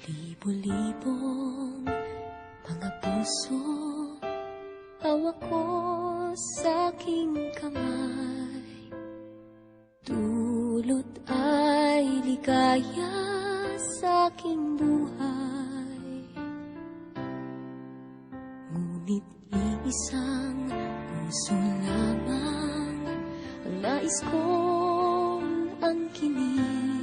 Libo-libong mga puso hawak ko sa aking kamay. Dulot ay ligaya sa aking buhay. Ngunit iisang puso lamang ang nais kong angkinin.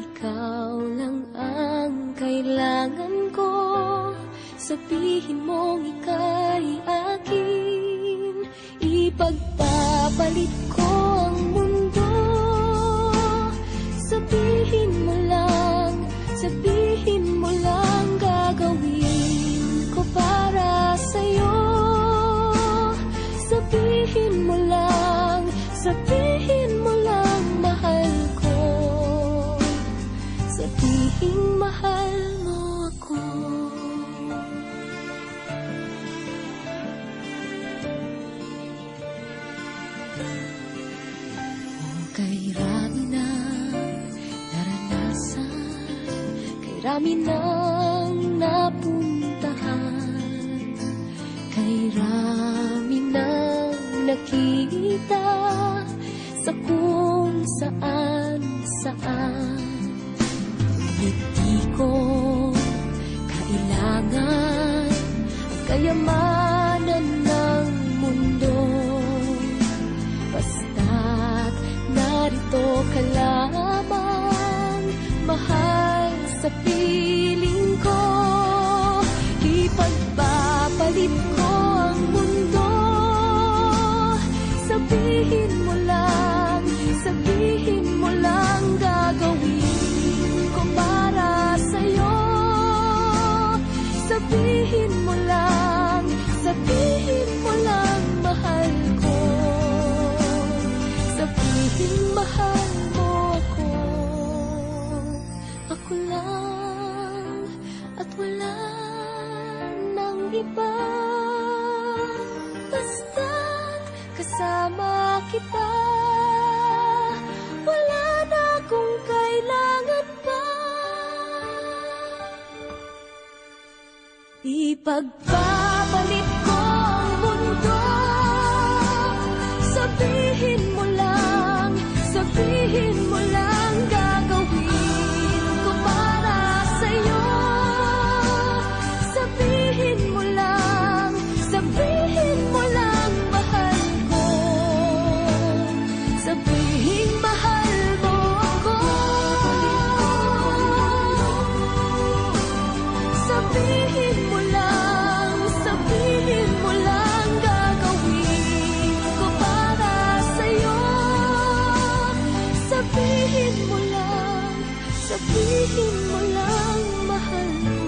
Ikaw lang ang kailangan ko, sabihin mong ika'y akin. Ipagpapalit ko ang mundo, sabihin mo lang gagawin ko para sa'yo. Sabihin mo lang mahal ko. Sabihin mahal mo ako. Kay rami ng naranasan, kay rami ng napuntahan, kay rami ng nakita sa kung saan. Hindi ko kailangan ang kayamanan ng mundo, basta't narito ka lamang, mahal sa piling ko. Ipagpapalit ko ang mundo, sabihin mo lang gagawin ko para sa'yo. Sabihin mo lang mahal ko. Sabihin mahal mo ako. Ako lang at wala nang iba, basta't kasama kita. Wala na akong kailangan pa. Ipagpapalit ko ang mundo, sabihin mo lang gagawin ko para sa'yo. Sabihin mo lang mahal ko. Sabihin mahal mo ako. Sabihin mo lang gagawin ko para sa'yo. Sabihin mo lang mahal ko.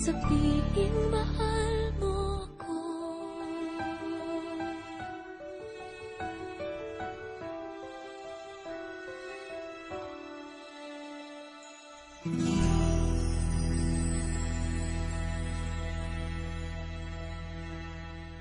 Sabihin mahal